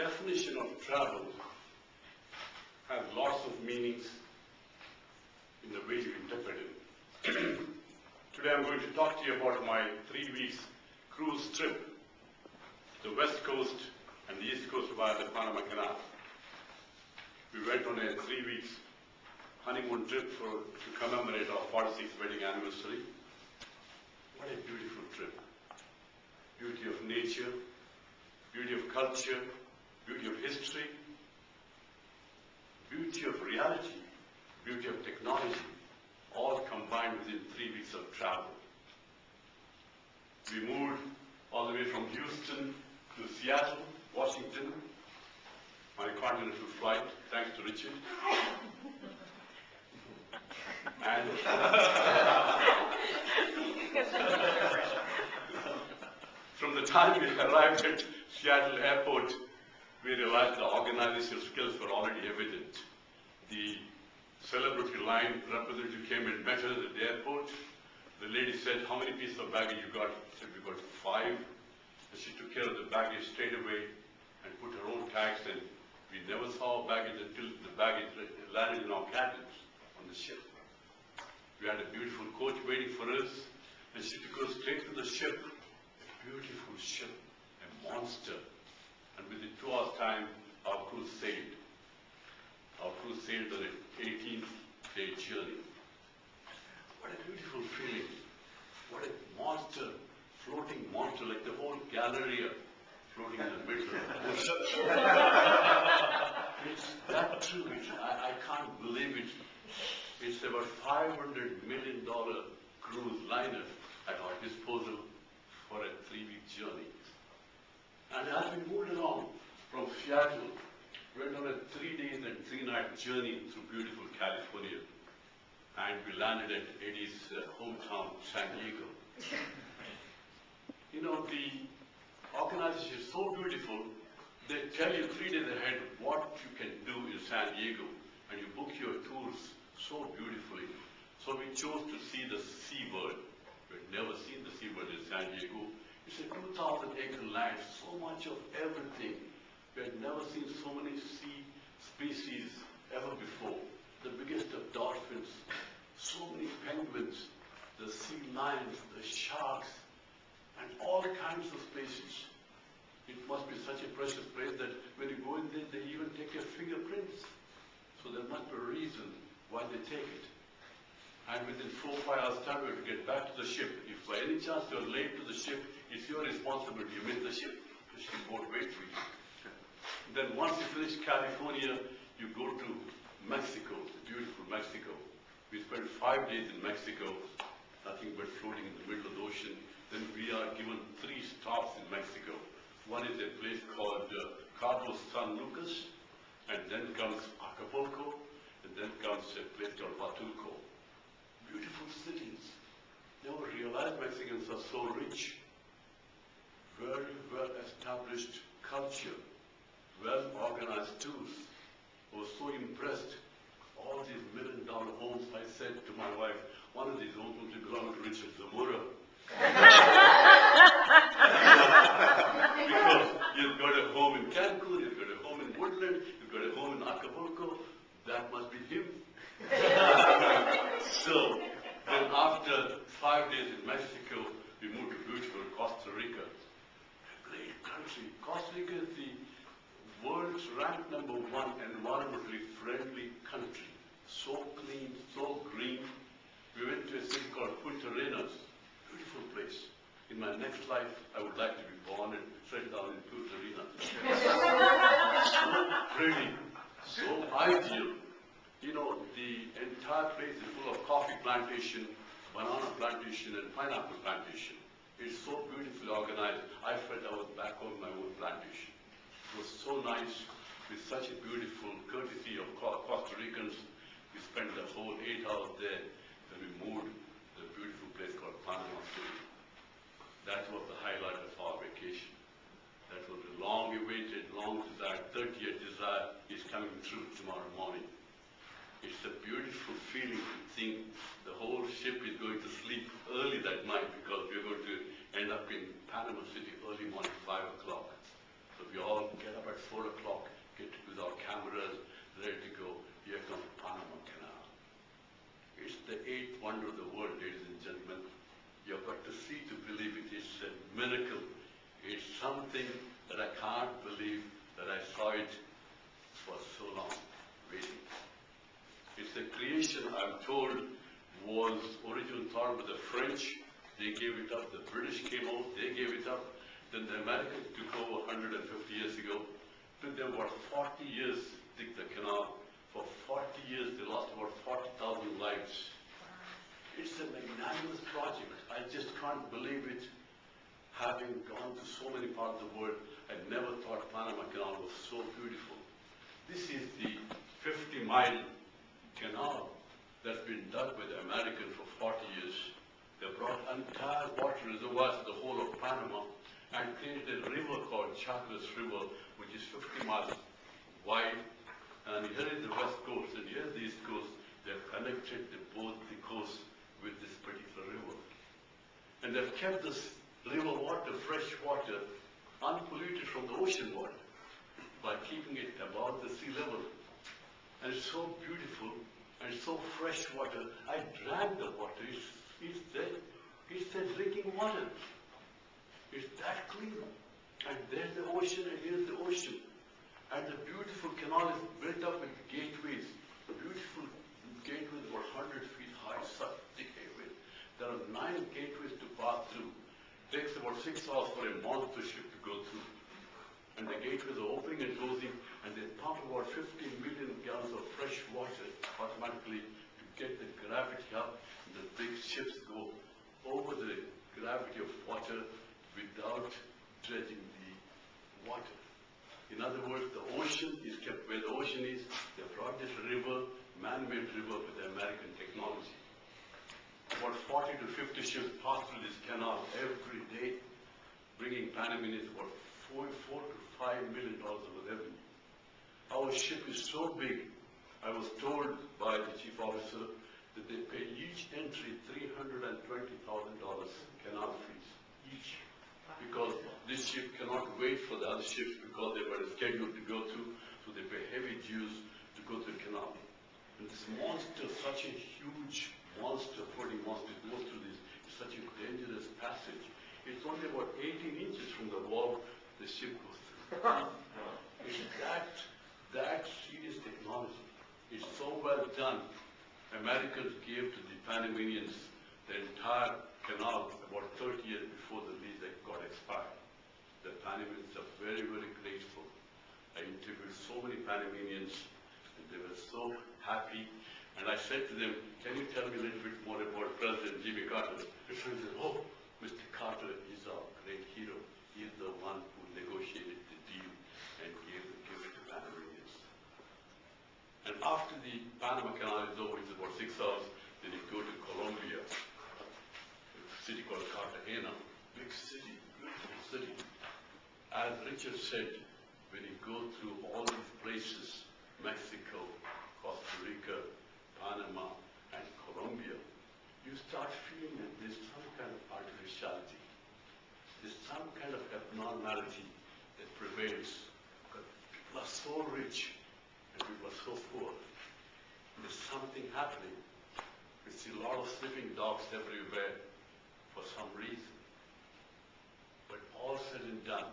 definition of travel has lots of meanings in the way you interpret it. Today I'm going to talk to you about my 3 weeks cruise trip to the West Coast and the East Coast via the Panama Canal. We went on a 3 weeks honeymoon trip to commemorate our 46th wedding anniversary. What a beautiful trip. Beauty of nature, beauty of culture, beauty of history, beauty of reality, beauty of technology, all combined within 3 weeks of travel. We moved all the way from Houston to Seattle, Washington, on a continental flight, thanks to Richard. And from the time we arrived at Seattle Airport, we realized the organizational skills were already evident. The celebrity line representative came and met us at the airport. The lady said, "How many pieces of baggage you got?" I said, "We got 5. And she took care of the baggage straight away and put her own tags, and we never saw baggage until the baggage landed in our cabins on the ship. We had a beautiful coach waiting for us, and she took us straight to the ship. A beautiful ship, a monster. And within 2 hours' time, our cruise sailed. Our cruise sailed on an 18-day journey. What a beautiful feeling. What a monster, floating monster, like the whole Galleria floating in the middle of the ocean. It's that true. I can't believe it. It's about $500 million cruise liner at our disposal for a 3-week journey. And as we moved along from Seattle, we went on a 3 days and 3 night journey through beautiful California. And we landed at Eddie's hometown, San Diego. You know, the organization is so beautiful, they tell you 3 days ahead what you can do in San Diego, and you book your tours so beautifully. So we chose to see the SeaWorld. We had never seen the SeaWorld in San Diego. It's a 2,000-acre land, so much of everything. We had never seen so many sea species ever before. The biggest of dolphins, so many penguins, the sea lions, the sharks, and all kinds of species. It must be such a precious place that when you go in there, they even take your fingerprints. So there must be a reason why they take it. And within 4 or 5 hours time, we have to get back to the ship. If by any chance you're late to the ship, it's your responsibility. You miss the ship. The ship won't wait for you. Then once you finish California, you go to Mexico, beautiful Mexico. We spent 5 days in Mexico, nothing but floating in the middle of the ocean. Then we are given 3 stops in Mexico. One is a place called Cabo San Lucas, and then comes Acapulco, and then comes a place called Huatulco. Beautiful cities. Never realized Mexicans are so rich. Very well established culture. Well organized tours. I was so impressed. All these $1 million homes, I said to my wife, one of these homes will belong to Richard Zamora. Because you've got a home in Cancun, you've got a home in Woodland, you've got a home in Acapulco. That must be him. So, then after 5 days in Mexico, we moved to beautiful Costa Rica. A great country. Costa Rica is the world's ranked #1 environmentally friendly country. So clean, so green. We went to a city called Punta Arenas. Beautiful place. In my next life, I would like to be born and settle down in Punta Arenas. So pretty, so ideal. You know, the entire place is full of coffee plantation, banana plantation, and pineapple plantation. It's so beautifully organized. I felt I was back on my own plantation. It was so nice, with such a beautiful courtesy of Costa Ricans. We spent the whole 8 hours there. Then we moved to the beautiful place called Panama City. That was the highlight of our vacation. That was the long-awaited, long-desired, 30-year desire is coming true tomorrow morning. It's a beautiful feeling to think the whole ship is going to sleep early that night because we're going to end up in Panama City early morning, 5 o'clock. So we all get up at 4 o'clock. eighth wonder of the world, ladies and gentlemen. You've got to see to believe it. It's a miracle. It's something that I can't believe that I saw it for so long, waiting. It's a creation, I'm told, was originally thought by the French. They gave it up. The British came out. They gave it up. Then the Americans took over 150 years ago. Took them about 40 years to dig the canal. For 40 years, they lost about 40,000 lives. It's a magnanimous project. I just can't believe it. Having gone to so many parts of the world, I never thought Panama Canal was so beautiful. This is the 50-mile canal that's been dug by the Americans for 40 years. They brought entire water reservoirs to the whole of Panama and created a river called Chagres River, which is 50 miles wide. And here is the west coast, and here is the east coast. They've connected both the coasts with this particular river. And they've kept this river water, fresh water, unpolluted from the ocean water by keeping it above the sea level. And it's so beautiful and so fresh water. I drank the water. It's the drinking water. It's that clean. And there's the ocean, and here's the ocean. And the beautiful canal is built up with gateways. Beautiful gateways about 100 feet high, such thick gateways. There are 9 gateways to pass through. It takes about 6 hours for a monster ship to go through. And the gateways are opening and closing, and they pump about 15 million gallons of fresh water automatically to get the gravity up. And the big ships go over the gravity of water without dredging the water. In other words, the ocean is kept where the ocean is. They brought this river, man-made river, with the American technology. About 40 to 50 ships pass through this canal every day, bringing Panamanians about $4 to $5 million of revenue. Our ship is so big, I was told by the chief officer that they pay each entry $320,000 canal fees, each. Because this ship cannot wait for the other ships because they've got a schedule to go through, so they pay heavy dues to go through the canal. And this monster, such a huge monster, floating monster, goes through this, it's such a dangerous passage. It's only about 18 inches from the wall the ship goes through. It's that serious technology. It's so well done. Americans gave to the Panamanians the entire canal about 30 years before the lease got expired. The Panamanians are very, very grateful. I interviewed so many Panamanians, and they were so happy. And I said to them, can you tell me a little bit more about President Jimmy Carter? And so they said, oh, Mr. Carter is our great hero. He's the one who negotiated the deal and gave it to Panamanians. And after the Panama Canal is over, it's about 6 hours, then you go to Colombia, a city called Cartagena, big city, beautiful city. As Richard said, when you go through all these places, Mexico, Costa Rica, Panama, and Colombia, you start feeling that there's some kind of artificiality. There's some kind of abnormality that prevails. Because people are so rich and people are so poor. There's something happening. You see a lot of sleeping dogs everywhere for some reason. But all said and done,